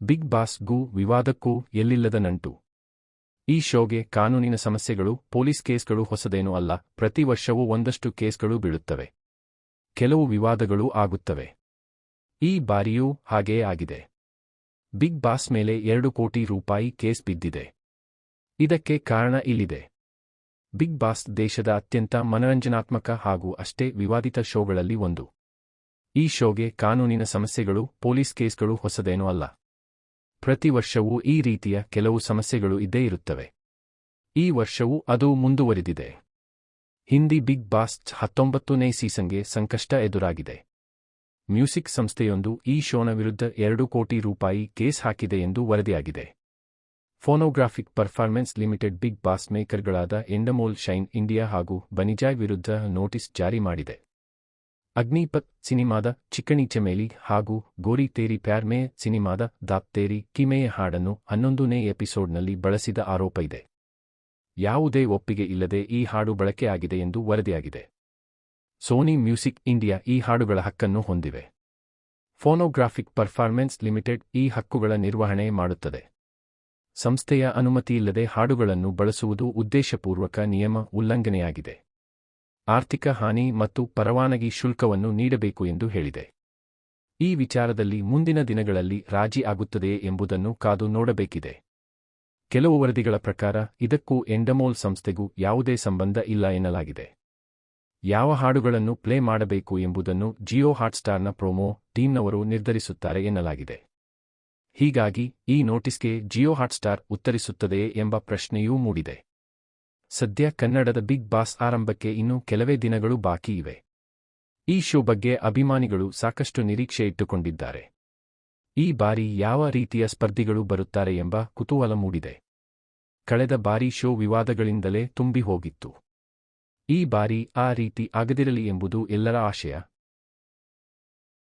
Big ಬಾಸ್ಗೂ ವಿವಾದಕ್ಕೂ ಎಲ್ಲಿಲ್ಲದ ನಂಟು. ಈ ಶೋಗೆ ಕಾನೂನಿನ ಸಮಸ್ಯೆಗಳು, ಪೊಲೀಸ್ ಕೇಸ್ಗಳು ಹೊಸದೇನೂ ಅಲ್ಲ. ಪ್ರತಿ ವರ್ಷವೂ ಒಂದಷ್ಟು ಕೇಸ್ಗಳು ಬೀಳುತ್ತವೆ. ಕೆಲವು ವಿವಾದಗಳೂ ಆಗುತ್ತವೆ. ಈ ಬಾರಿಯೂ ಹಾಗೇ ಆಗಿದೆ. ಬಿಗ್ ಬಾಸ್ ಮೇಲೆ 2 ಕೋಟಿ ರೂಪಾಯಿ ಕೇಸ್ ಬಿದ್ದಿದೆ. ಇದಕ್ಕೆ ಕಾರಣ ಇಲ್ಲಿದೆ. ಬಿಗ್ ಬಾಸ್ ದೇಶದ ಅತ್ಯಂತ ಮನರಂಜನಾತ್ಮಕ ಹಾಗೂ ಅಷ್ಟೇ ವಿವಾದಿತ ಶೋಗಳಲ್ಲಿ ಒಂದು. ಈ ಶೋಗೆ ಕಾನೂನಿನ ಸಮಸ್ಯೆಗಳು, ಪೊಲೀಸ್ ಕೇಸ್ಗಳು ಹೊಸದೇನೂ ಅಲ್ಲ. ಪ್ರತಿ ವರ್ಷವೂ ಈ ರೀತಿಯ ಕೆಲವು ಸಮಸ್ಯೆಗಳು ಇದ್ದೇ ಇರುತ್ತವೆ. ಈ ವರ್ಷವೂ ಅದು ಮುಂದುವರಿದಿದೆ. ಹಿಂದಿ ಬಿಗ್ ಬಾಸ್ 19ನೇ ಸೀಸನ್ಗೆ ಸಂಕಷ್ಟ ಎದುರಾಗಿದೆ. ಮ್ಯೂಸಿಕ್ ಸಂಸ್ಥೆಯೊಂದು ಈ ಶೋನ ವಿರುದ್ಧ 2 ಕೋಟಿ ರೂಪಾಯಿ ಕೇಸ್ ಹಾಕಿದೆ ಎಂದು ವರದಿಯಾಗಿದೆ. Phonographic performance limited big boss ಮೇಕರ್ಗಳಾದ ಎಂಡಮೋಲ್ ಶೈನ್ ಇಂಡಿಯಾ ಹಾಗೂ ಬನಿಜಾಯ್ ವಿರುದ್ಧ ನೋಟಿಸ್ ಜಾರಿ ಮಾಡಿದೆ. ಅಗ್ನಿಪಥ್ ಸಿನಿಮಾದ ಚಿಕಣಿ ಚಮೇಲಿ ಹಾಗೂ ಗೋರಿ ತೇರಿ ಪ್ಯಾರ್ ಮೇ ಸಿನಿಮಾದ ದಾಪ್ ತೇರಿ ಕಿಮೆಯ ಹಾಡನ್ನು 11ನೇ ಎಪಿಸೋಡ್ನಲ್ಲಿ ಬಳಸಿದ ಆರೋಪ ಇದೆ. ಯಾವುದೇ ಒಪ್ಪಿಗೆ ಇಲ್ಲದೆ ಈ ಹಾಡು ಬಳಕೆಯಾಗಿದೆ ಎಂದು ವರದಿಯಾಗಿದೆ. ಸೋನಿ ಮ್ಯೂಸಿಕ್ ಇಂಡಿಯಾ ಈ ಹಾಡುಗಳ ಹಕ್ಕನ್ನು ಹೊಂದಿವೆ. ಫೋನೋಗ್ರಾಫಿಕ್ ಪರ್ಫಾರ್ಮೆನ್ಸ್ ಲಿಮಿಟೆಡ್ ಈ ಹಕ್ಕುಗಳ ನಿರ್ವಹಣೆ ಮಾಡುತ್ತದೆ. ಸಂಸ್ಥೆಯ ಅನುಮತಿಯಿಲ್ಲದೆ ಹಾಡುಗಳನ್ನು ಬಳಸುವುದು ಉದ್ದೇಶಪೂರ್ವಕ ನಿಯಮ ಉಲ್ಲಂಘನೆಯಾಗಿದೆ. ಆರ್ಥಿಕ ಹಾನಿ ಮತ್ತು ಪರವಾನಗಿ ಶುಲ್ಕವನ್ನು ನೀಡಬೇಕು ಎಂದು ಹೇಳಿದೆ. ಈ ವಿಚಾರದಲ್ಲಿ ಮುಂದಿನ ದಿನಗಳಲ್ಲಿ ರಾಜಿ ಆಗುತ್ತದೆಯೇ ಎಂಬುದನ್ನು ಕಾದು ನೋಡಬೇಕಿದೆ. ಕೆಲವು ವರದಿಗಳ ಪ್ರಕಾರ ಇದಕ್ಕೂ ಎಂಡಮೋಲ್ ಸಂಸ್ಥೆಗೂ ಯಾವುದೇ ಸಂಬಂಧ ಇಲ್ಲ ಎನ್ನಲಾಗಿದೆ. ಯಾವ ಹಾಡುಗಳನ್ನು ಪ್ಲೇ ಮಾಡಬೇಕು ಎಂಬುದನ್ನು ಜಿಯೋ ಹಾಟ್ಸ್ಟಾರ್ನ ಪ್ರೊಮೋ ಟೀಮ್ನವರು ನಿರ್ಧರಿಸುತ್ತಾರೆ ಎನ್ನಲಾಗಿದೆ. ಹೀಗಾಗಿ ಈ ನೋಟಿಸ್ಗೆ ಜಿಯೋ ಹಾಟ್ಸ್ಟಾರ್ ಉತ್ತರಿಸುತ್ತದೆಯೇ ಎಂಬ ಪ್ರಶ್ನೆಯೂ ಮೂಡಿದೆ. ಸದ್ಯ ಕನ್ನಡದ ಬಿಗ್ ಬಾಸ್ ಆರಂಭಕ್ಕೆ ಇನ್ನೂ ಕೆಲವೇ ದಿನಗಳು ಬಾಕಿ ಇವೆ. ಈ ಶೋ ಬಗ್ಗೆ ಅಭಿಮಾನಿಗಳು ಸಾಕಷ್ಟು ನಿರೀಕ್ಷೆ ಇಟ್ಟುಕೊಂಡಿದ್ದಾರೆ. ಈ ಬಾರಿ ಯಾವ ರೀತಿಯ ಸ್ಪರ್ಧಿಗಳು ಬರುತ್ತಾರೆ ಎಂಬ ಕುತೂಹಲ ಮೂಡಿದೆ. ಕಳೆದ ಬಾರಿ ಶೋ ವಿವಾದಗಳಿಂದಲೇ ತುಂಬಿ ಹೋಗಿತ್ತು. ಈ ಬಾರಿ ಆ ರೀತಿ ಆಗದಿರಲಿ ಎಂಬುದು ಎಲ್ಲರ ಆಶಯ.